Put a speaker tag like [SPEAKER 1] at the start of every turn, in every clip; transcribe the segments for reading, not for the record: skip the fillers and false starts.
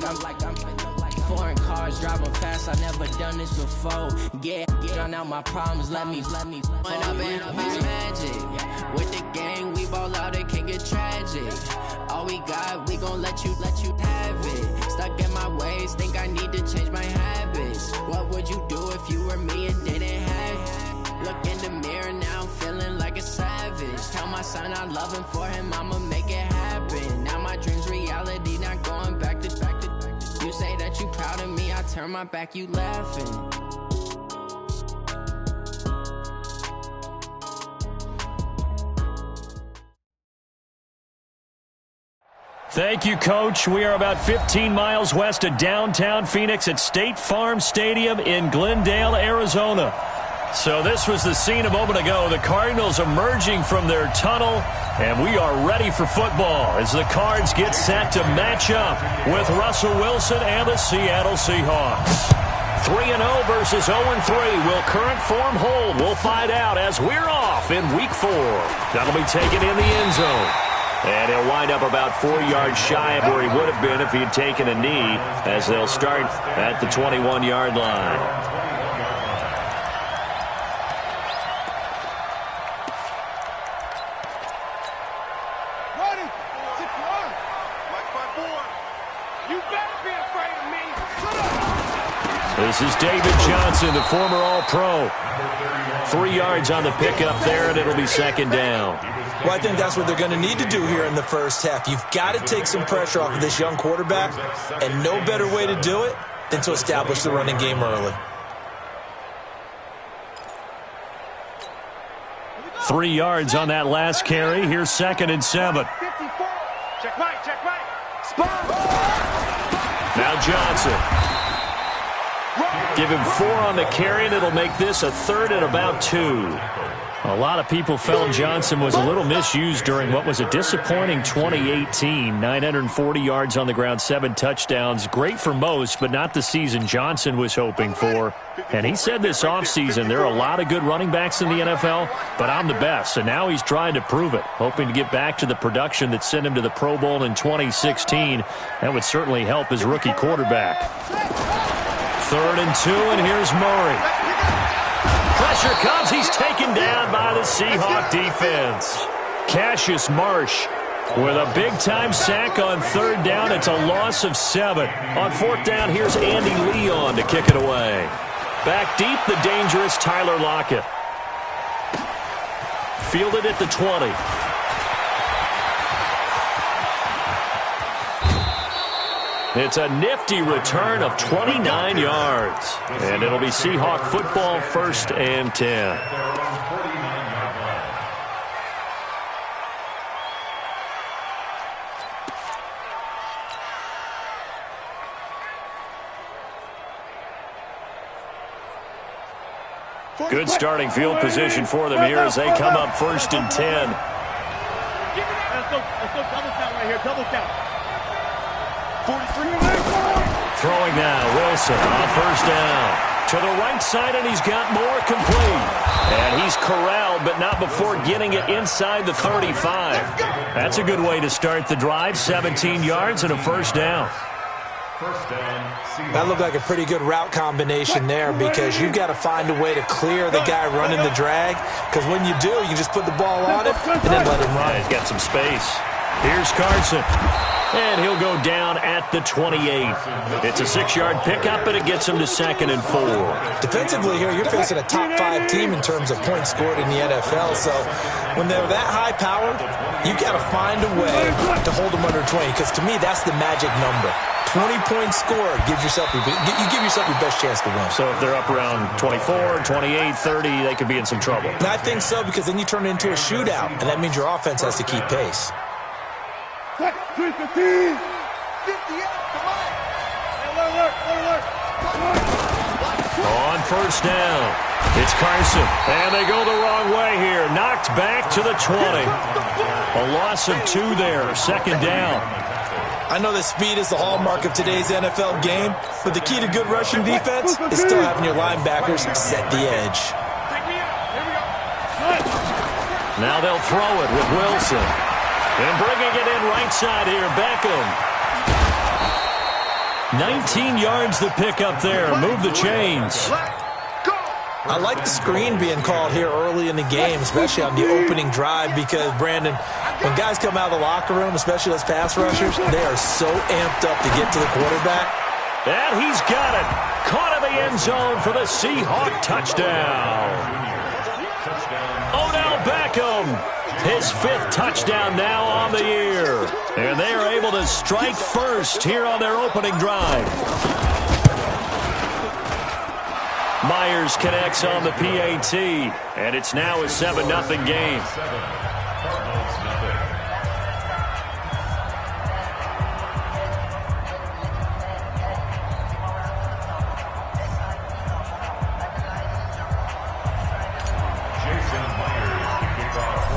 [SPEAKER 1] I'm foreign cars, driving fast, I never done this before. Yeah, drown out my problems, let me. When I've been up is magic. With the gang, we ball out, it can get tragic. All we got, we gon' let you have it. Stuck in my ways, think I need to change my habits. What would you do if you were me and didn't have it? Look in the mirror, now I'm feeling like a savage. Tell my son I love him, for him I'ma make it happen. Now my dream's reality, not going back to. You say that you proud of me, I turn my back, you laughing.
[SPEAKER 2] Thank you, Coach. We are about 15 miles west of downtown Phoenix at State Farm Stadium in Glendale, Arizona. So this was the scene a moment ago. The Cardinals emerging from their tunnel, and we are ready for football as the Cards get set to match up with Russell Wilson and the Seattle Seahawks. 3-0 versus 0-3. Will current form hold? We'll find out as we're off in Week 4. That'll be taken in the end zone. And he'll wind up about 4 yards shy of where he would have been if he had taken a knee, as they'll start at the 21-yard line. This is David Johnson, the former All-Pro. 3 yards on the pickup there, and it'll be second down.
[SPEAKER 3] Well, I think that's what they're going to need to do here in the first half. You've got to take some pressure off of this young quarterback, and no better way to do it than to establish the running game early.
[SPEAKER 2] 3 yards on that last carry. Here's 2nd and 7.
[SPEAKER 4] Check right.
[SPEAKER 2] Now Johnson. Give him 4 on the carry, and it'll make this a 3rd and about 2. A lot of people felt Johnson was a little misused during what was a disappointing 2018. 940 yards on the ground, 7 touchdowns. Great for most, but not the season Johnson was hoping for. And he said this offseason, there are a lot of good running backs in the NFL, but I'm the best. And now he's trying to prove it, hoping to get back to the production that sent him to the Pro Bowl in 2016. That would certainly help his rookie quarterback. 3rd and 2, and here's Murray. Pressure comes. He's taken down by the Seahawk defense. Cassius Marsh with a big-time sack on 3rd down. It's a loss of 7. On 4th down, here's Andy Leon to kick it away. Back deep, the dangerous Tyler Lockett. Fielded at the 20. It's a nifty return of 29 yards. And it'll be Seahawk football, 1st and 10. Good starting field position for them here as they come up 1st and 10.
[SPEAKER 4] Let's go double count right here, double count. 43.
[SPEAKER 2] Throwing now, Wilson on 1st down. To the right side, and he's got more complete. And he's corralled, but not before getting it inside the 35. That's a good way to start the drive. 17 yards and a 1st down.
[SPEAKER 3] That looked like a pretty good route combination there, because you've got to find a way to clear the guy running the drag, because when you do, you just put the ball on him and then let him run.
[SPEAKER 2] Yeah, he's got some space. Here's Carson. And he'll go down at the 28. It's a 6-yard pickup, and it gets him to 2nd and 4.
[SPEAKER 3] Defensively here, you're facing a top-5 team in terms of points scored in the NFL. So when they're that high-powered, you've got to find a way to hold them under 20, because to me, that's the magic number. 20 points scored gives yourself you give yourself your best chance to win.
[SPEAKER 2] So if they're up around 24, 28, 30, they could be in some trouble.
[SPEAKER 3] And I think so, because then you turn it into a shootout, and that means your offense has to keep pace.
[SPEAKER 4] 315. 58. Come on. Alert.
[SPEAKER 2] On 1st down, it's Carson. And they go the wrong way here. Knocked back to the 20. A loss of 2 there. 2nd down.
[SPEAKER 3] I know that speed is the hallmark of today's NFL game, but the key to good rushing defense is still having your linebackers set the edge.
[SPEAKER 2] Now they'll throw it with Wilson. And bringing it in right side here, Beckham. 19 yards to pick up there. Move the chains.
[SPEAKER 3] I like the screen being called here early in the game, especially on the opening drive, because, Brandon, when guys come out of the locker room, especially those pass rushers, they are so amped up to get to the quarterback.
[SPEAKER 2] And he's got it. Caught in the end zone for the Seahawk touchdown. Odell Beckham, his 5th touchdown now on the year. And they are able to strike first here on their opening drive. Myers connects on the PAT, and it's now a 7-0 game.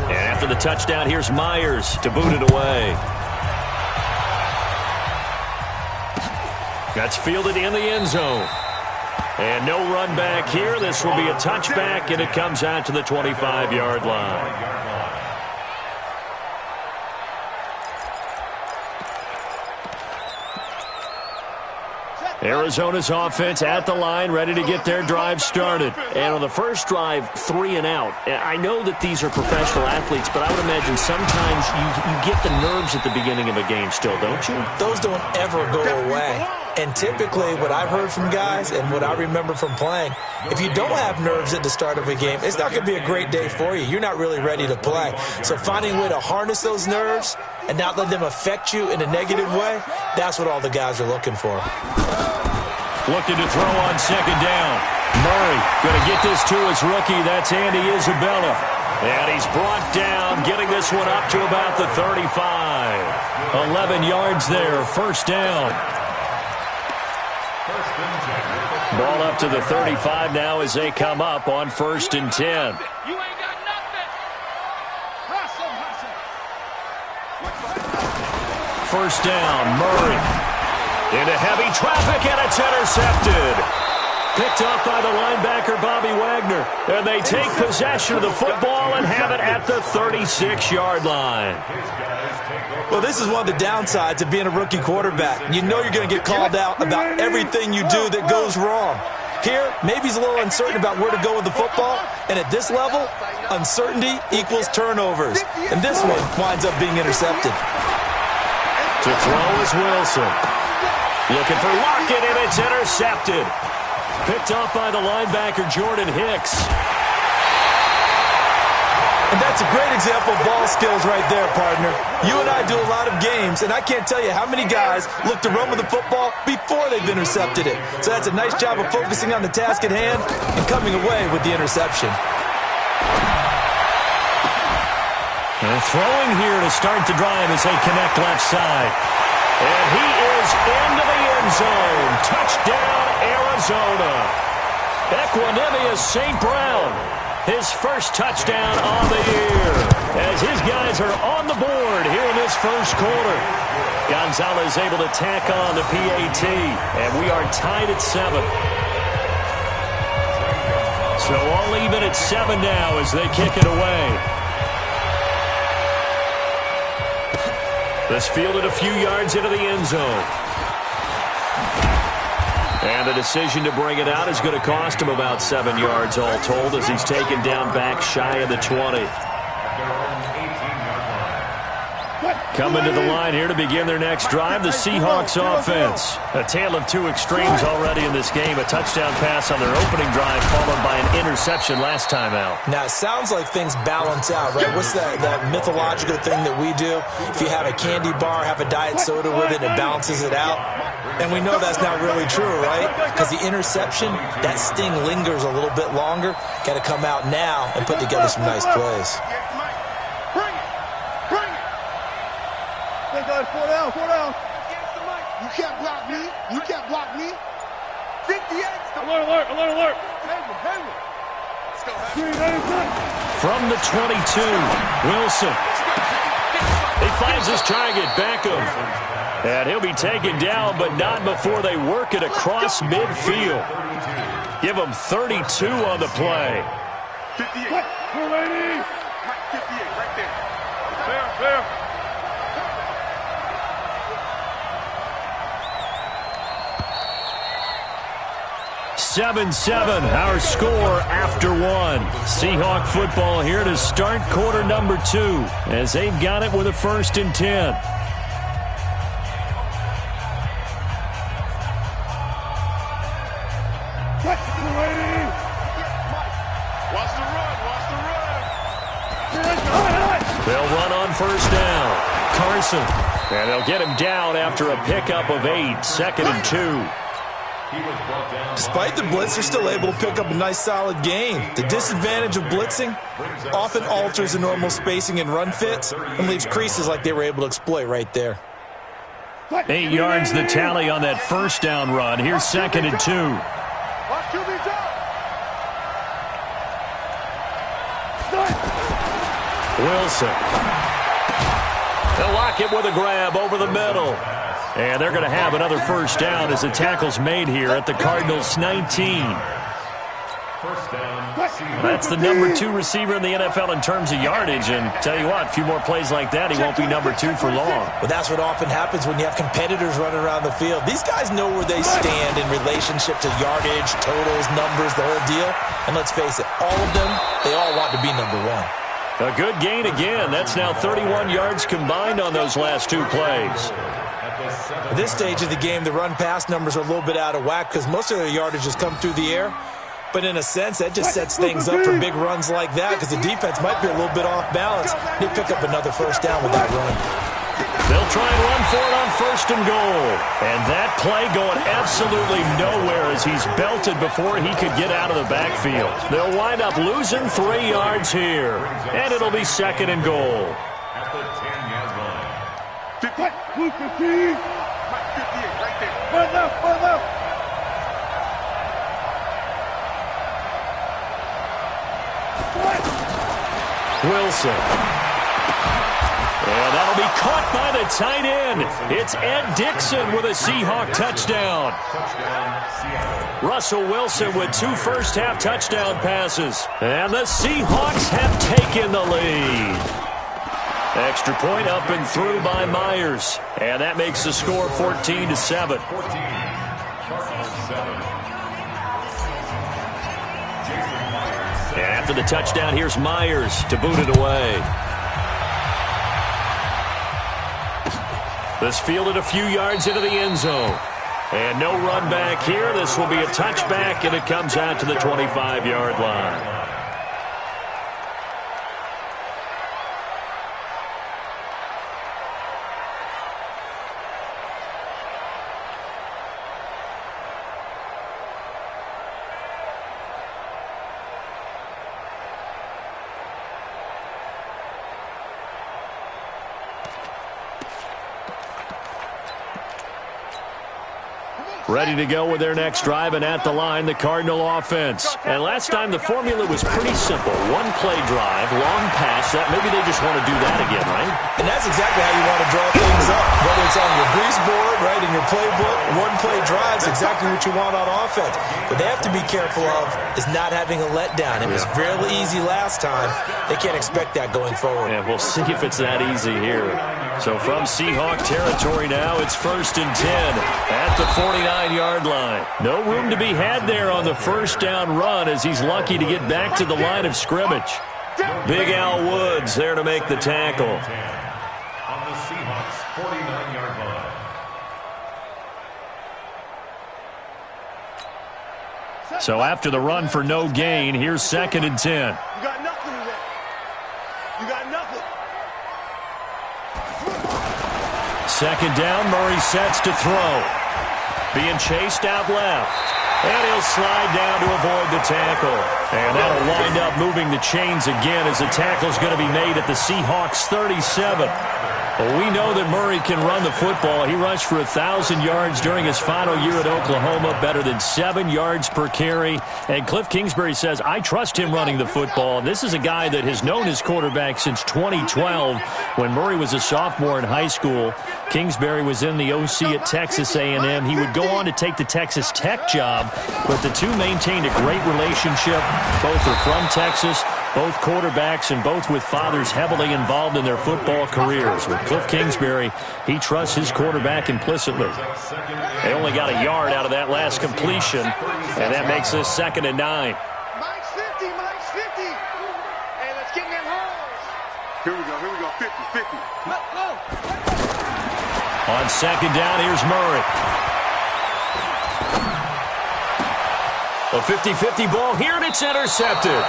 [SPEAKER 2] And after the touchdown, here's Myers to boot it away. That's fielded in the end zone. And no run back here. This will be a touchback, and it comes out to the 25-yard line. Arizona's offense at the line, ready to get their drive started. And on the first drive, 3 and out. I know that these are professional athletes, but I would imagine sometimes you get the nerves at the beginning of a game still, don't you?
[SPEAKER 3] Those don't ever go away. And typically what I've heard from guys and what I remember from playing, if you don't have nerves at the start of a game, it's not going to be a great day for you. You're not really ready to play. So finding a way to harness those nerves and not let them affect you in a negative way, that's what all the guys are looking for.
[SPEAKER 2] Looking to throw on second down. Murray going to get this to his rookie. That's Andy Isabella. And he's brought down, getting this one up to about the 35. 11 yards there, first down. Ball up to the 35 now as they come up on 1st and 10.
[SPEAKER 4] You ain't got nothing. Hustle, hustle.
[SPEAKER 2] First down, Murray. Into heavy traffic, and it's intercepted. Picked up by the linebacker, Bobby Wagner. And they take possession of the football and have it at the 36-yard line.
[SPEAKER 3] Well, this is one of the downsides of being a rookie quarterback. You know you're going to get called out about everything you do that goes wrong. Here, maybe he's a little uncertain about where to go with the football. And at this level, uncertainty equals turnovers. And this one winds up being intercepted.
[SPEAKER 2] To throw is Wilson. Looking for Lockett, and it's intercepted. Picked off by the linebacker, Jordan Hicks.
[SPEAKER 3] And that's a great example of ball skills right there, partner. You and I do a lot of games, and I can't tell you how many guys look to run with the football before they've intercepted it. So that's a nice job of focusing on the task at hand and coming away with the interception.
[SPEAKER 2] And throwing here to start the drive as they connect left side. And he is into the end zone. Touchdown, Arizona. Equanimous St. Brown, his first touchdown on the year, as his guys are on the board here in this first quarter. Gonzalez able to tack on the PAT, and we are tied at 7. So all even at 7 now as they kick it away. This fielded a few yards into the end zone. And the decision to bring it out is going to cost him about 7 yards all told as he's taken down back shy of the 20. Coming to the line here to begin their next drive, the Seahawks offense. A tale of two extremes already in this game. A touchdown pass on their opening drive followed by an interception last time out.
[SPEAKER 3] Now, it sounds like things balance out, right? What's that mythological thing that we do? If you have a candy bar, have a diet soda with it, it balances it out. And we know that's not really true, right? Because the interception, that sting lingers a little bit longer. Got to come out now and put together some nice plays.
[SPEAKER 4] Four down. You can't block me. You can't block me. 58. Alert.
[SPEAKER 2] From the 22, Wilson. He finds his target, Beckham. And he'll be taken down, but not before they work it across midfield. Give him 32 on the play.
[SPEAKER 4] 58. 58 right there. Fair.
[SPEAKER 2] 7-7, our score after one. Seahawk football here to start quarter number 2 as they've got it with a 1st and 10. They'll run on 1st down. Carson. And they'll get him down after a pickup of 8, 2nd and 2.
[SPEAKER 3] Despite the blitz, they're still able to pick up a nice solid gain. The disadvantage of blitzing often alters the normal spacing and run fits and leaves creases like they were able to exploit right there.
[SPEAKER 2] 8 yards the tally on that 1st down run. Here's 2nd and 2. Wilson. They'll lock it with a grab over the middle. And they're going to have another 1st down as the tackle's made here at the Cardinals' 19. That's the number 2 receiver in the NFL in terms of yardage. And tell you what, a few more plays like that, he won't be number 2 for long.
[SPEAKER 3] Well, that's what often happens when you have competitors running around the field. These guys know where they stand in relationship to yardage, totals, numbers, the whole deal. And let's face it, all of them, they all want to be number 1.
[SPEAKER 2] A good gain again. That's now 31 yards combined on those last 2 plays.
[SPEAKER 3] At this stage of the game, the run-pass numbers are a little bit out of whack because most of their yardage has come through the air. But in a sense, that just sets things up for big runs like that because the defense might be a little bit off balance. They pick up another 1st down with that run.
[SPEAKER 2] They'll try and run for it on 1st and goal. And that play going absolutely nowhere as he's belted before he could get out of the backfield. They'll wind up losing 3 yards here. And it'll be 2nd and goal.
[SPEAKER 4] At the 10-yard line. 58 right there.
[SPEAKER 2] Wilson. And that'll be caught by the tight end. It's Ed Dixon with a Seahawk touchdown. Russell Wilson with 2 first-half touchdown passes. And the Seahawks have taken the lead. Extra point up and through by Myers. And that makes the score 14-7. And after the touchdown, here's Myers to boot it away. This fielded a few yards into the end zone. And no run back here. This will be a touchback, and it comes out to the 25-yard line. Ready to go with their next drive, and at the line, the Cardinal offense. And last time, the formula was pretty simple. 1-play drive, long pass. That maybe they just want to do that again, right?
[SPEAKER 3] And that's exactly how you want to draw things up. Whether it's on your grease board, right, in your playbook, 1-play drives exactly what you want on offense. What they have to be careful of is not having a letdown. It was fairly easy last time. They can't expect that going forward.
[SPEAKER 2] Yeah, we'll see if it's that easy here. So from Seahawk territory now, it's 1st and 10 at the 49-yard line. No room to be had there on the 1st down run as he's lucky to get back to the line of scrimmage. Big Al Woods there to make the tackle.
[SPEAKER 4] On the Seahawks 49-yard line.
[SPEAKER 2] So after the run for no gain, here's 2nd and 10.
[SPEAKER 4] You got nothing in there. You got nothing.
[SPEAKER 2] 2nd down, Murray sets to throw. Being chased out left. And he'll slide down to avoid the tackle. And that'll wind up moving the chains again as the tackle's going to be made at the Seahawks 37. Well, we know that Murray can run the football. He rushed for 1,000 yards during his final year at Oklahoma, better than 7 yards per carry. And Cliff Kingsbury says, I trust him running the football. And this is a guy that has known his quarterback since 2012 when Murray was a sophomore in high school. Kingsbury was in the OC at Texas A&M. He would go on to take the Texas Tech job, but the two maintained a great relationship. Both are from Texas. Both quarterbacks and both with fathers heavily involved in their football careers. With Cliff Kingsbury, he trusts his quarterback implicitly. They only got a yard out of that last completion, and that makes this 2nd and 9.
[SPEAKER 4] Mike's 50, Mike's 50. Hey, let's get in them holes. Here we go, 50, 50. Go.
[SPEAKER 2] On 2nd down, here's Murray. A 50-50 ball here, and it's intercepted.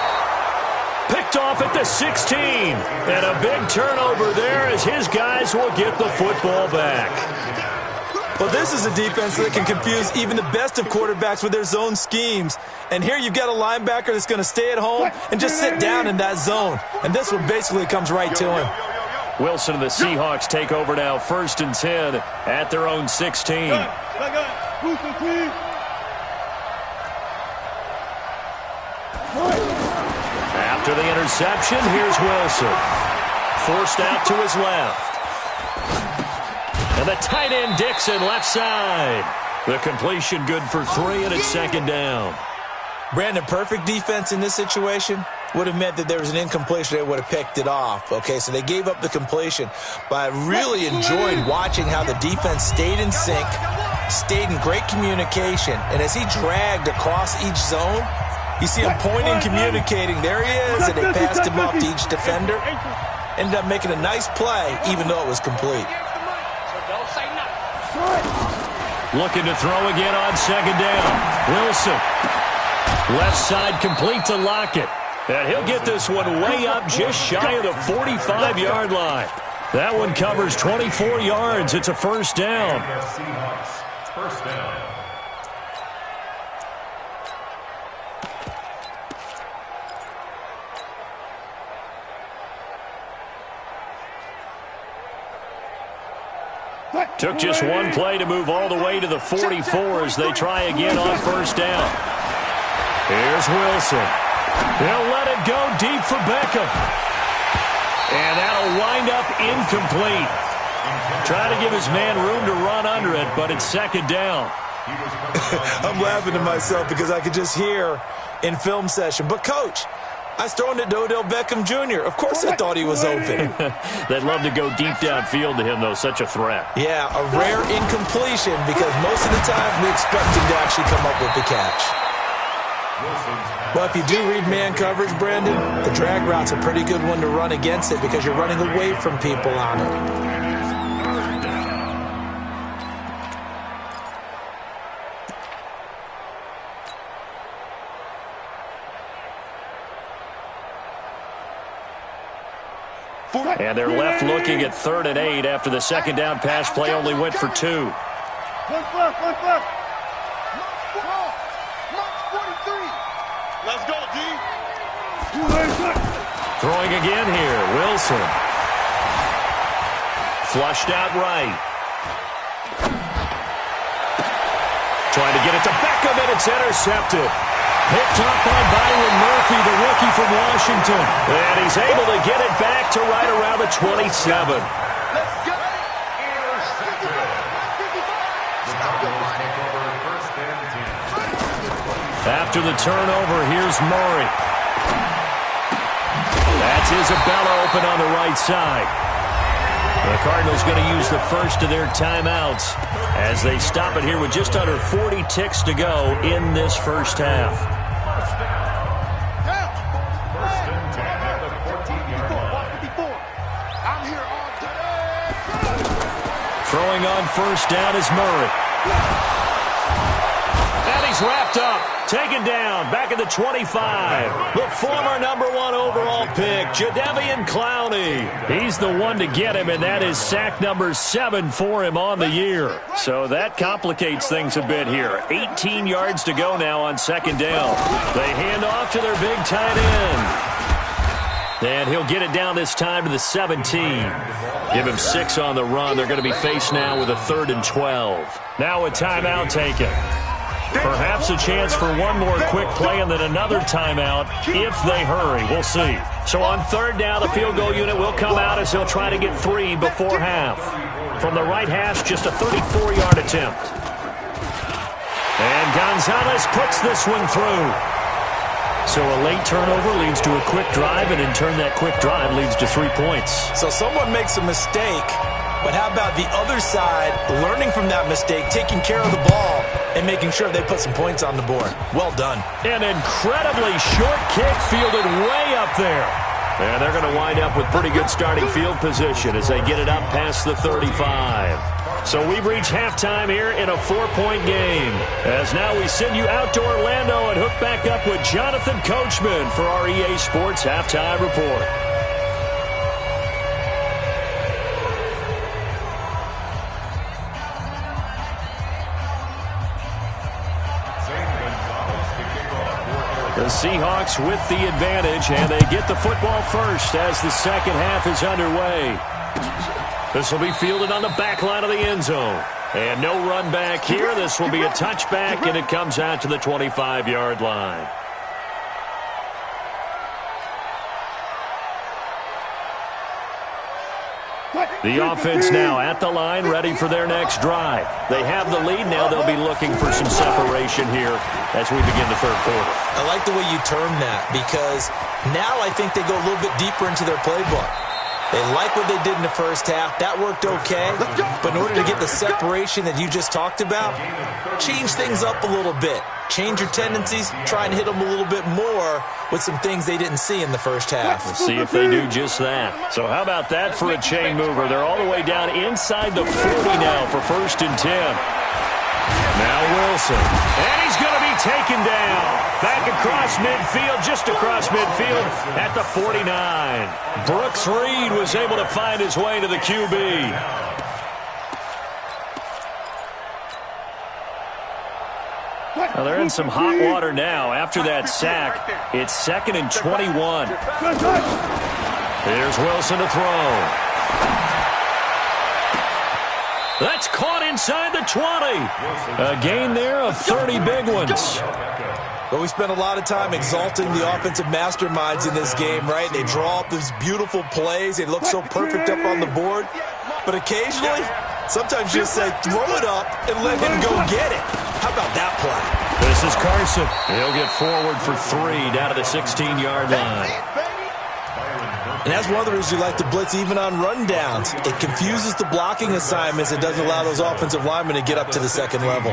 [SPEAKER 2] Picked off at the 16. And a big turnover there as his guys will get the football back.
[SPEAKER 3] Well, this is a defense that can confuse even the best of quarterbacks with their zone schemes. And here you've got a linebacker that's going to stay at home and just sit down in that zone. And this one basically comes right to him.
[SPEAKER 2] Wilson and the Seahawks take over now, 1st and 10 at their own 16. After the interception, here's Wilson. Forced out to his left. And the tight end, Dixon, left side. The completion good for 3, and it's 2nd down.
[SPEAKER 3] Brandon, perfect defense in this situation would have meant that there was an incompletion. They would have picked it off. Okay, so they gave up the completion. But I really enjoyed watching how the defense stayed in sync, stayed in great communication. And as he dragged across each zone, you see him pointing, communicating. There he is, and they passed him off to each defender. Ended up making a nice play, even though it was complete.
[SPEAKER 2] Looking to throw again on 2nd down. Wilson. Left side complete to Lockett. And he'll get this one way up just shy of the 45-yard line. That one covers 24 yards. It's a 1st down.
[SPEAKER 5] First down.
[SPEAKER 2] Took just one play to move all the way to the 44 as they try again on 1st down. Here's Wilson. He'll let it go deep for Beckham. And that'll wind up incomplete. Try to give his man room to run under it, but it's 2nd down.
[SPEAKER 3] I'm laughing to myself because I could just hear in film session, but Coach, I was throwing it to Odell Beckham Jr. Of course I thought he was open.
[SPEAKER 2] They'd love to go deep downfield to him, though. Such a threat.
[SPEAKER 3] Yeah, a rare incompletion because most of the time we expect him to actually come up with the catch. Well, if you do read man coverage, Brandon, the drag route's a pretty good one to run against it because you're running away from people on it.
[SPEAKER 2] And they're left looking at 3rd and 8 after the 2nd down pass play only went for 2.
[SPEAKER 4] One flag. Mark 43. Let's go, D.
[SPEAKER 2] Throwing again here, Wilson. Flushed out right. Trying to get it to Beckham, and it's intercepted. Picked up by Byron Murphy, the rookie from Washington. And he's able to get it back to right around the 27.
[SPEAKER 4] Let's go.
[SPEAKER 2] After the turnover, here's Murray. That's Isabella open on the right side. The Cardinals going to use the first of their timeouts as they stop it here with just under 40 ticks to go in this first half.
[SPEAKER 5] First and 10 at the 14-yard line.
[SPEAKER 4] I'm here all day.
[SPEAKER 2] Throwing on 1st down is Murray. And he's wrapped up. Taken down, back at the 25. The former #1 overall pick, Jadeveon Clowney. He's the one to get him, and that is sack number 7 for him on the year. So that complicates things a bit here. 18 yards to go now on 2nd down. They hand off to their big tight end. And he'll get it down this time to the 17. Give him 6 on the run. They're going to be faced now with a 3rd and 12. Now a timeout taken. Perhaps a chance for one more quick play and then another timeout if they hurry. We'll see. So on 3rd down, the field goal unit will come out as he'll try to get 3 before half. From the right hash, just a 34-yard attempt. And Gonzalez puts this one through. So a late turnover leads to a quick drive, and in turn that quick drive leads to 3 points.
[SPEAKER 3] So someone makes a mistake, but how about the other side learning from that mistake, taking care of the ball, and making sure they put some points on the board? Well done.
[SPEAKER 2] An incredibly short kick fielded way up there. And they're going to wind up with pretty good starting field position as they get it up past the 35. So we've reached halftime here in a 4-point game. As now we send you out to Orlando and hook back up with Jonathan Coachman for our EA Sports Halftime Report. The Seahawks with the advantage, and they get the football first as the second half is underway. This will be fielded on the back line of the end zone. And no run back here. This will be a touchback, and it comes out to the 25-yard line. The offense now at the line, ready for their next drive. They have the lead. Now they'll be looking for some separation here as we begin the third quarter.
[SPEAKER 3] I like the way you term that, because now I think they go a little bit deeper into their playbook. They like what they did in the first half. That worked okay. But in order to get the separation that you just talked about, change things up a little bit. Change your tendencies. Try and hit them a little bit more with some things they didn't see in the first half.
[SPEAKER 2] We'll see if they do just that. So how about that for a chain mover? They're all the way down inside the 40 now for 1st and 10. Now Wilson. And he's going to be taken down. Back across midfield, just across midfield at the 49. Brooks Reed was able to find his way to the QB. Well, they're in some hot water now after that sack. It's 2nd and 21. Here's Wilson to throw. That's caught inside the 20. A gain there of 30 big ones.
[SPEAKER 3] But we spent a lot of time exalting the offensive masterminds in this game, right? They draw up these beautiful plays. They look so perfect up on the board. But occasionally, sometimes you just say, throw it up and let him go get it. How about that play?
[SPEAKER 2] This is Carson. He'll get forward for 3 down to the 16-yard line.
[SPEAKER 3] And that's one of the reasons you like to blitz even on rundowns. It confuses the blocking assignments. It doesn't allow those offensive linemen to get up to the second level.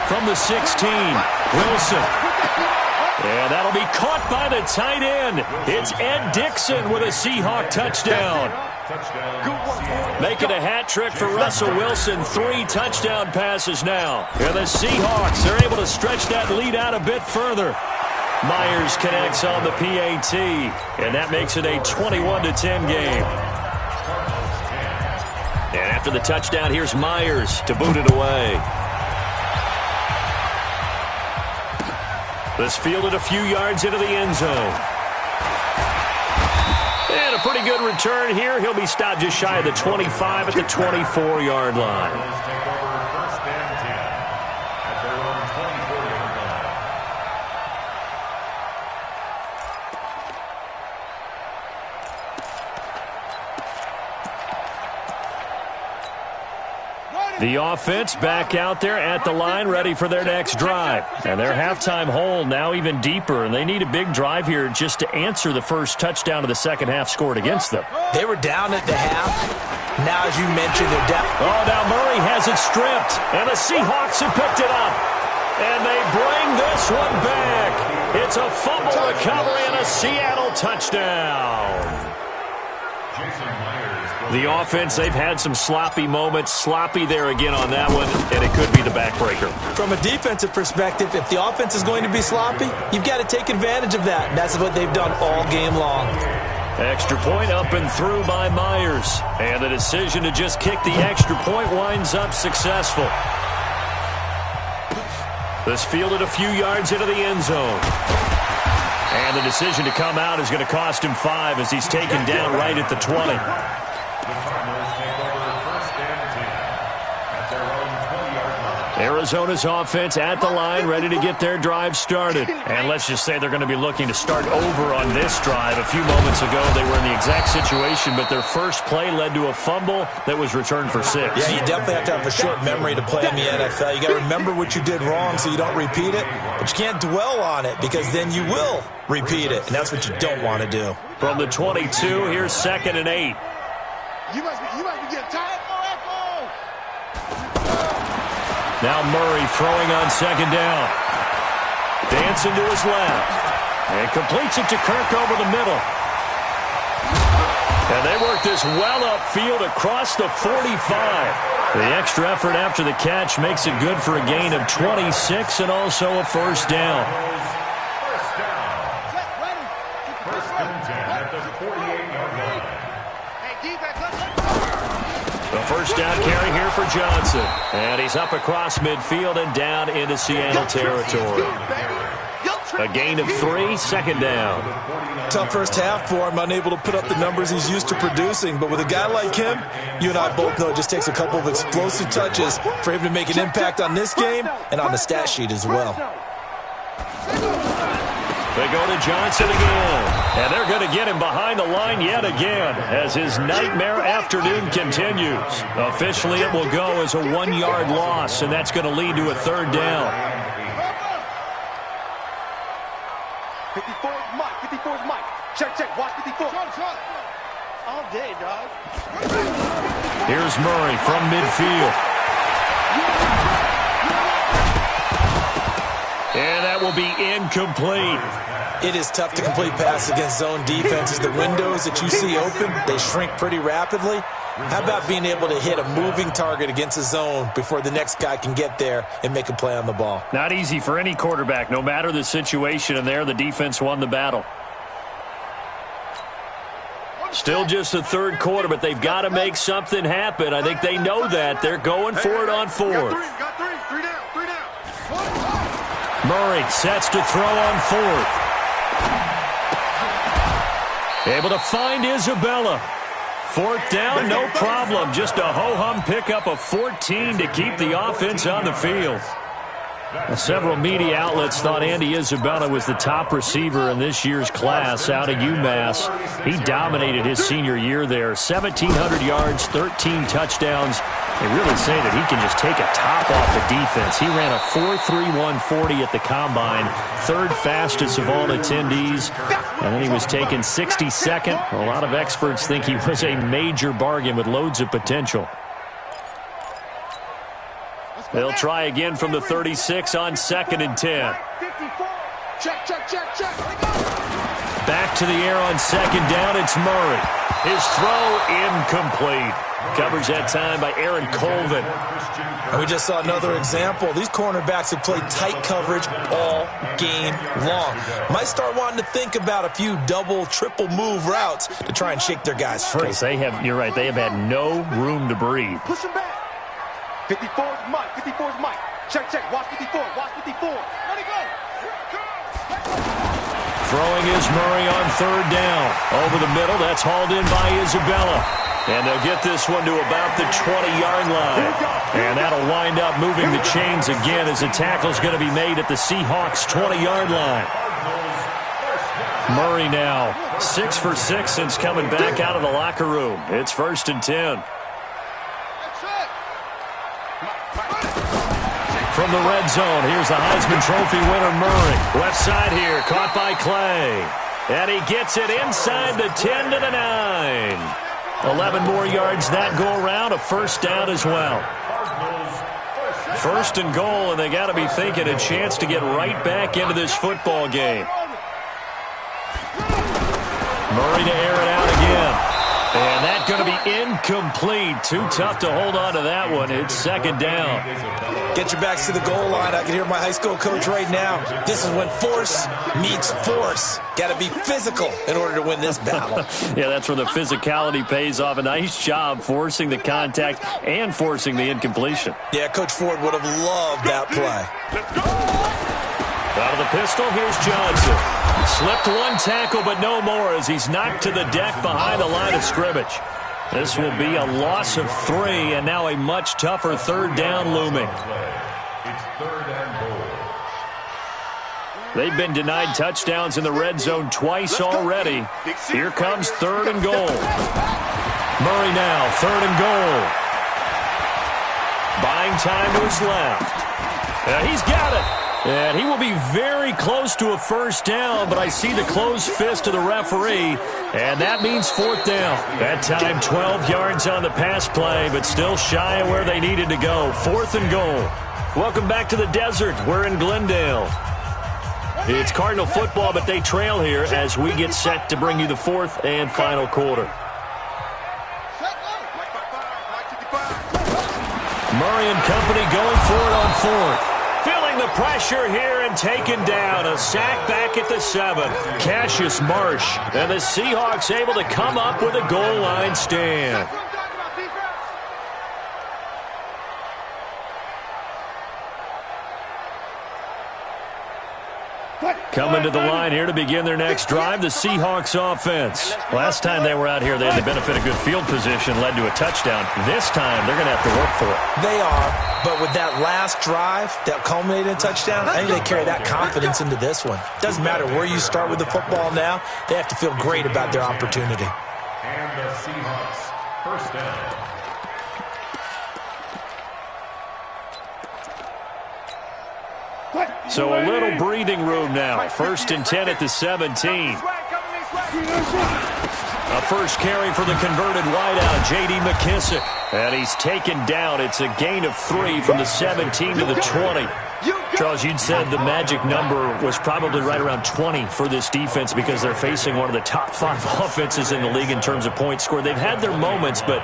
[SPEAKER 2] From the 16, Wilson. And that'll be caught by the tight end. It's Ed Dixon with a Seahawk touchdown. Making a hat trick for Russell Wilson. 3 touchdown passes now. And the Seahawks are able to stretch that lead out a bit further. Myers connects on the PAT. And that makes it a 21-10 game. And after the touchdown, here's Myers to boot it away. This fielded a few yards into the end zone. And a pretty good return here. He'll be stopped just shy of the 25 at the 24-yard line. The offense back out there at the line, ready for their next drive. And their halftime hole now even deeper, and they need a big drive here just to answer the first touchdown of the second half scored against them.
[SPEAKER 3] They were down at the half. Now, as you mentioned, they're down.
[SPEAKER 2] Oh, now Murray has it stripped, and the Seahawks have picked it up. And they bring this one back. It's a fumble recovery and a Seattle touchdown. The offense, they've had some sloppy moments. Sloppy there again on that one, and it could be the backbreaker.
[SPEAKER 3] From a defensive perspective, if the offense is going to be sloppy, you've got to take advantage of that. And that's what they've done all game long.
[SPEAKER 2] Extra point up and through by Myers. And the decision to just kick the extra point winds up successful. This fielded a few yards into the end zone. And the decision to come out is going to cost him 5 as he's taken down right at the 20. Arizona's offense at the line, ready to get their drive started. And let's just say they're going to be looking to start over on this drive. A few moments ago, they were in the exact situation, but their first play led to a fumble that was returned for 6.
[SPEAKER 3] Yeah, you definitely have to have a short memory to play in the NFL. You got to remember what you did wrong so you don't repeat it, but you can't dwell on it because then you will repeat it, and that's what you don't want to do.
[SPEAKER 2] From the 22, here's 2nd and 8.
[SPEAKER 4] You must be getting tired.
[SPEAKER 2] Now Murray throwing on 2nd down. Dancing to his left. And completes it to Kirk over the middle. And they work this well upfield across the 45. The extra effort after the catch makes it good for a gain of 26 and also a first down.
[SPEAKER 5] First and 10 at the 48-yard line.
[SPEAKER 2] The first down carry here for Johnson. And he's up across midfield and down into Seattle territory. A gain of 3, 2nd down.
[SPEAKER 3] Tough first half for him, unable to put up the numbers he's used to producing. But with a guy like him, you and I both know it just takes a couple of explosive touches for him to make an impact on this game and on the stat sheet as well.
[SPEAKER 2] They go to Johnson again. And they're going to get him behind the line yet again as his nightmare afternoon continues. Officially, it will go as a 1-yard loss, and that's going to lead to a 3rd down.
[SPEAKER 4] 54's Mike. 54's Mike. Check. Watch 54. All day, dog.
[SPEAKER 2] Here's Murray from midfield. And that will be incomplete.
[SPEAKER 3] It is tough to complete passes against zone defenses. The windows that you see open, they shrink pretty rapidly. How about being able to hit a moving target against a zone before the next guy can get there and make a play on the ball?
[SPEAKER 2] Not easy for any quarterback, no matter the situation, and there the defense won the battle. Still just the 3rd quarter, but they've got to make something happen. I think they know that. They're going for it on 4th.
[SPEAKER 4] Got three down.
[SPEAKER 2] Murray sets to throw on 4th. Able to find Isabella. 4th down, no problem. Just a ho-hum pickup of 14 to keep the offense on the field. Several media outlets thought Andy Isabella was the top receiver in this year's class out of UMass. He dominated his senior year there. 1,700 yards, 13 touchdowns. They really say that he can just take a top off the defense. He ran a 4.31 40 at the Combine, 3rd fastest of all attendees. And then he was taken 62nd. A lot of experts think he was a major bargain with loads of potential. They'll try again from the 36 on 2nd and 10.
[SPEAKER 4] Check.
[SPEAKER 2] Back to the air on 2nd down. It's Murray. His throw incomplete. Coverage that time by Aaron Colvin.
[SPEAKER 3] And we just saw another example. These cornerbacks have played tight coverage all game long. Might start wanting to think about a few double, triple move routes to try and shake their guys free.
[SPEAKER 2] You're right, they have had no room to breathe.
[SPEAKER 4] Push him back. 54's Mike. 54's Mike. Check. Watch 54. Watch 54. Let it go.
[SPEAKER 2] Throwing is Murray on 3rd down. Over the middle, that's hauled in by Isabella. And they'll get this one to about the 20-yard line. And that'll wind up moving the chains again as the tackle's going to be made at the Seahawks' 20-yard line. Murray now 6 for 6 since coming back out of the locker room. It's 1st and 10. From the red zone, here's the Heisman Trophy winner, Murray. Left side here, caught by Clay. And he gets it inside the 10 to the 9. 11 more yards that go around, a first down as well. 1st and goal, and they got to be thinking a chance to get right back into this football game. Murray to air it out again. And that's going to be incomplete. Too tough to hold on to that one. It's 2nd down.
[SPEAKER 3] Get your backs to the goal line. I can hear my high school coach right now. This is when force meets force. Got to be physical in order to win this battle.
[SPEAKER 2] Yeah, that's where the physicality pays off. A nice job forcing the contact and forcing the incompletion.
[SPEAKER 3] Yeah, Coach Ford would have loved that play.
[SPEAKER 2] Out of the pistol, here's Johnson. Slipped one tackle, but no more as he's knocked to the deck behind the line of scrimmage. This will be a loss of 3, and now a much tougher 3rd down looming.
[SPEAKER 5] It's 3rd and goal.
[SPEAKER 2] They've been denied touchdowns in the red zone twice already. Here comes 3rd and goal. Murray now, 3rd and goal. Buying time to his left. He's got it. And he will be very close to a first down, but I see the closed fist of the referee, and that means 4th down. That time 12 yards on the pass play, but still shy of where they needed to go. 4th and goal. Welcome back to the desert. We're in Glendale. It's Cardinal football, but they trail here as we get set to bring you the 4th and final quarter. Murray and company going for it on 4th. Feeling the pressure here and taken down. A sack back at the 7th. Cassius Marsh. And the Seahawks able to come up with a goal line stand. Coming to the line here to begin their next drive, the Seahawks offense. Last time they were out here, they had the benefit of good field position, led to a touchdown. This time, they're going to have to work for it.
[SPEAKER 3] They are, but with that last drive that culminated in a touchdown, I think they carry that confidence into this one. Doesn't matter where you start with the football now, they have to feel great about their opportunity.
[SPEAKER 5] And the Seahawks, 1st down.
[SPEAKER 2] So a little breathing room now. 1st and 10 at the 17. A first carry for the converted wideout, J.D. McKissick. And he's taken down. It's a gain of 3 from the 17 to the 20. Charles, you'd said the magic number was probably right around 20 for this defense because they're facing one of the top 5 offenses in the league in terms of points scored. They've had their moments, but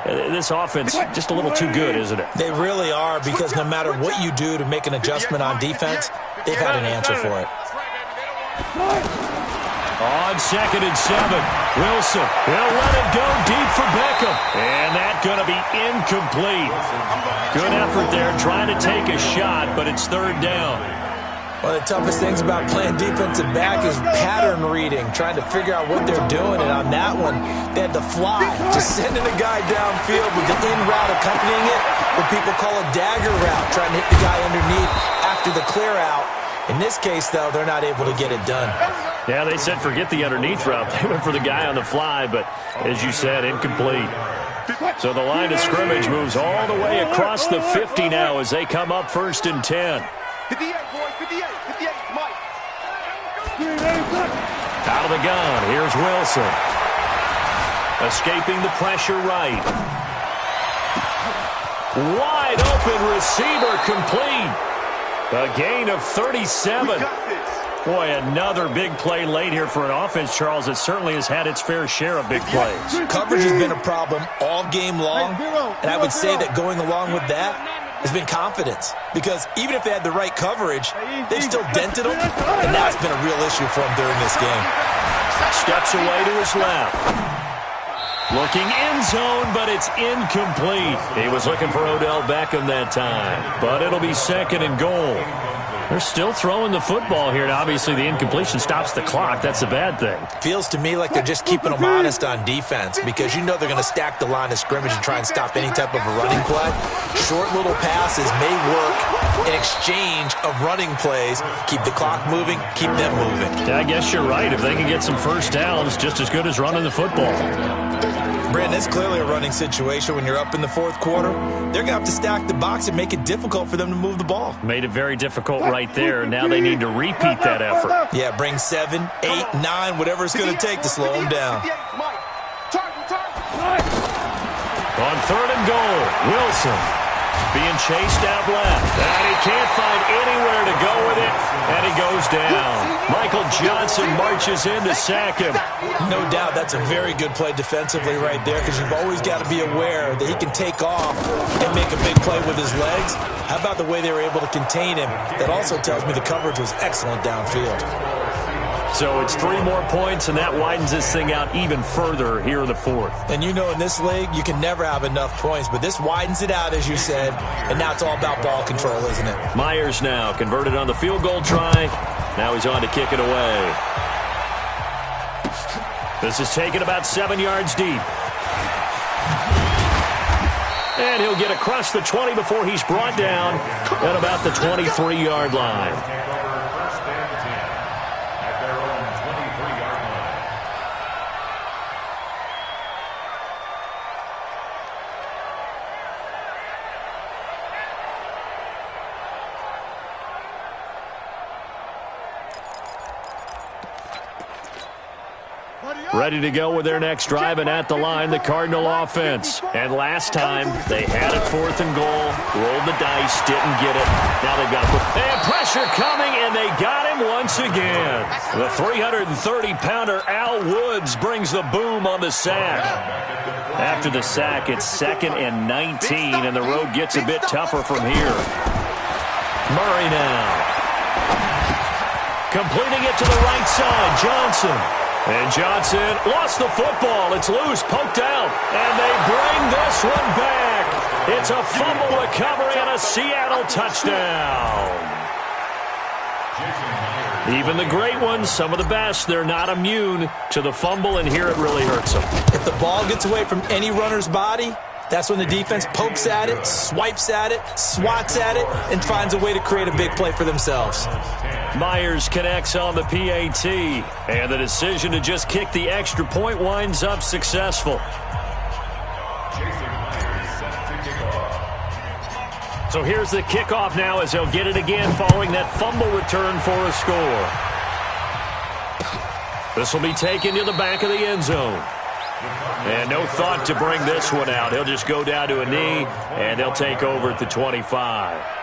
[SPEAKER 2] this offense just a little too good, isn't it?
[SPEAKER 3] They really are, because no matter what you do to make an adjustment on defense, they've had an answer for it.
[SPEAKER 2] On 2nd and 7, Wilson will let it go deep for Beckham. And that's going to be incomplete. Good effort there trying to take a shot, but it's 3rd down.
[SPEAKER 3] One of the toughest things about playing defensive back is pattern reading, trying to figure out what they're doing. And on that one, they had to fly, just sending a guy downfield with the in route accompanying it, what people call a dagger route, trying to hit the guy underneath after the clear out. In this case, though, they're not able to get it done.
[SPEAKER 2] Yeah, they said forget the underneath route. They went for the guy on the fly, but as you said, incomplete. So the line of scrimmage moves all the way across the 50 now as they come up 1st and 10.
[SPEAKER 4] 58, boys, 58, Mike.
[SPEAKER 2] Out of the gun, here's Wilson. Escaping the pressure right. Wide open receiver complete. A gain of 37. Boy, another big play late here for an offense, Charles, that certainly has had its fair share of big plays.
[SPEAKER 3] Coverage has been a problem all game long, and I would say that going along with that has been confidence, because even if they had the right coverage, they've still dented them, and that's been a real issue for them during this game.
[SPEAKER 2] Steps away to his left. Looking end zone, but it's incomplete. He was looking for Odell Beckham that time, but it'll be 2nd and goal. They're still throwing the football here, and obviously the incompletion stops the clock. That's a bad thing.
[SPEAKER 3] Feels to me like they're just keeping them honest on defense, because you know they're going to stack the line of scrimmage and try and stop any type of a running play. Short little passes may work in exchange of running plays. Keep the clock moving, keep them moving.
[SPEAKER 2] Yeah, I guess you're right. If they can get some first downs, just as good as running the football.
[SPEAKER 3] Brandon, it's clearly a running situation when you're up in the 4th quarter. They're going to have to stack the box and make it difficult for them to move the ball.
[SPEAKER 2] Made it very difficult right there. Now they need to repeat that effort.
[SPEAKER 3] Yeah, bring 7, 8, 9, whatever it's going to take to slow them down.
[SPEAKER 2] On 3rd and goal, Wilson being chased out left. And he can't find anywhere to go with it, and he goes down. Michael Johnson marches in to sack him.
[SPEAKER 3] No doubt that's a very good play defensively right there, because you've always got to be aware that he can take off and make a big play with his legs. How about the way they were able to contain him? That also tells me the coverage was excellent downfield.
[SPEAKER 2] So it's 3 more points, and that widens this thing out even further here in the 4th.
[SPEAKER 3] And you know in this league, you can never have enough points, but this widens it out, as you said, and now it's all about ball control, isn't it?
[SPEAKER 2] Myers now converted on the field goal try. Now he's on to kick it away. This is taken about 7 yards deep. And he'll get across the 20 before he's brought down at about the 23-yard line.
[SPEAKER 5] First and 10 at their own 23-yard line.
[SPEAKER 2] Ready to go with their next drive, and at the line, the Cardinal offense. And last time, they had it 4th and goal, rolled the dice, didn't get it. Now they've got pressure coming, and they got him once again. The 330-pounder Al Woods brings the boom on the sack. After the sack, it's 2nd and 19, and the road gets a bit tougher from here. Murray now. Completing it to the right side, Johnson. And Johnson lost the football. It's loose, poked out, and they bring this one back. It's a fumble recovery and a Seattle touchdown. Even the great ones, some of the best, they're not immune to the fumble, and here it really hurts them.
[SPEAKER 3] If the ball gets away from any runner's body, that's when the defense pokes at it, swipes at it, swats at it, and finds a way to create a big play for themselves.
[SPEAKER 2] Myers connects on the PAT, and the decision to just kick the extra point winds up successful. So here's the kickoff now as they'll get it again following that fumble return for a score. This will be taken to the back of the end zone. And no thought to bring this one out. He'll just go down to a knee, and they'll take over at the 25.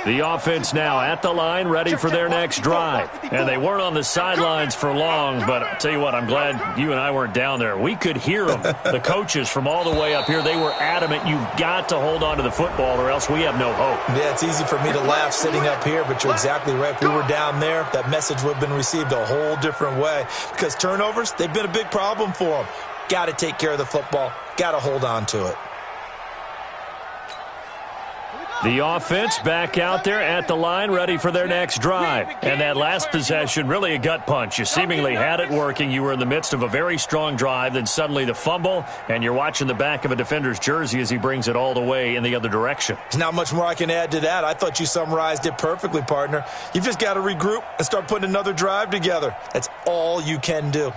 [SPEAKER 2] The offense now at the line, ready for their next drive. And they weren't on the sidelines for long, but I'll tell you what, I'm glad you and I weren't down there. We could hear them. The coaches from all the way up here, they were adamant, you've got to hold on to the football or else we have no hope.
[SPEAKER 3] Yeah, it's easy for me to laugh sitting up here, but you're exactly right. If we were down there, that message would have been received a whole different way. Because turnovers, they've been a big problem for them. Got to take care of the football. Got to hold on to it.
[SPEAKER 2] The offense back out there at the line, ready for their next drive. And that last possession, really a gut punch. You seemingly had it working. You were in the midst of a very strong drive, then suddenly the fumble, and you're watching the back of a defender's jersey as he brings it all the way in the other direction.
[SPEAKER 3] There's not much more I can add to that. I thought you summarized it perfectly, partner. You've just got to regroup and start putting another drive together. That's all you can do.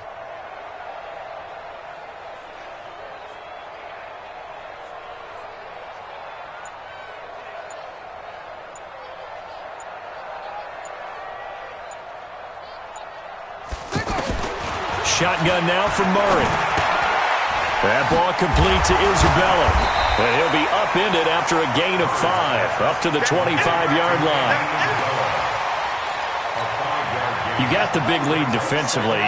[SPEAKER 2] Shotgun now from Murray. That ball complete to Isabella. And he'll be upended after a gain of 5, up to the 25-yard line. You got the big lead defensively,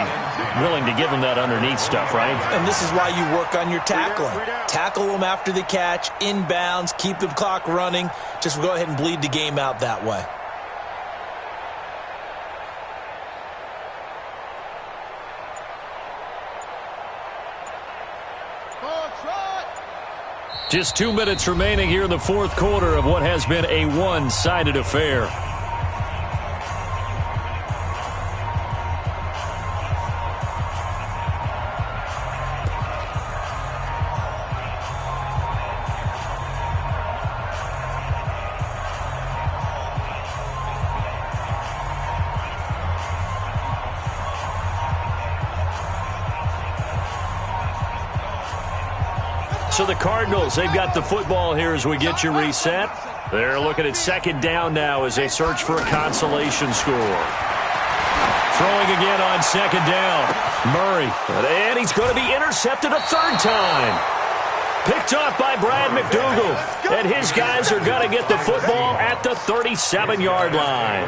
[SPEAKER 2] willing to give them that underneath stuff, right?
[SPEAKER 3] And this is why you work on your tackling. Tackle them after the catch, inbounds, keep the clock running. Just go ahead and bleed the game out that way.
[SPEAKER 2] Just 2 minutes remaining here in the fourth quarter of what has been a one-sided affair. So the Cardinals, they've got the football here as we get you reset. They're looking at second down now as they search for a consolation score. Throwing again on second down. Murray, and he's going to be intercepted a third time. Picked off by Brad McDougal. And his guys are going to get the football at the 37-yard line.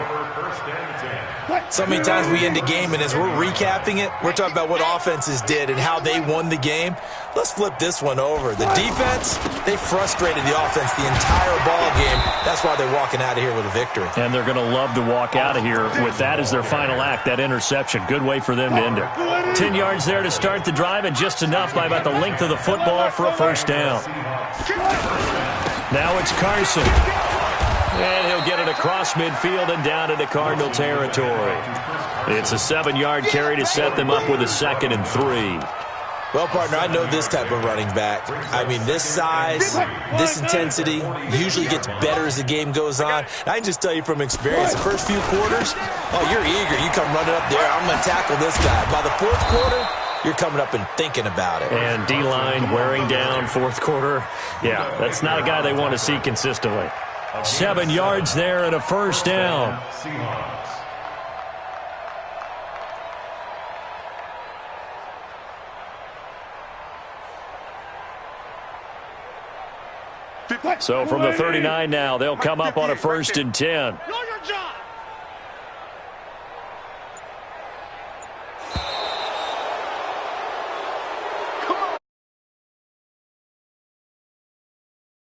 [SPEAKER 3] So many times we end a game, and as we're recapping it, we're talking about what offenses did and how they won the game. Let's flip this one over. The defense, they frustrated the offense the entire ball game. That's why they're walking out of here with a victory.
[SPEAKER 2] And they're going to love to walk out of here with that as their final act, that interception. Good way for them to end it. 10 yards there to start the drive, and just enough by about the length of the football for a first down. Now it's Carson. And he'll get it across midfield and down into Cardinal territory. It's a 7-yard carry to set them up with a 2nd and 3.
[SPEAKER 3] Well, partner, I know this type of running back. I mean, this size, this intensity usually gets better as the game goes on. And I can just tell you from experience, the first few quarters, oh, you're eager. You come running up there, I'm going to tackle this guy. By the fourth quarter, you're coming up and thinking about it.
[SPEAKER 2] And D-line wearing down fourth quarter. Yeah, that's not a guy they want to see consistently. 7 yards there and a first down. So from the 39 now, they'll come up on a 1st and 10.
[SPEAKER 4] Know your job.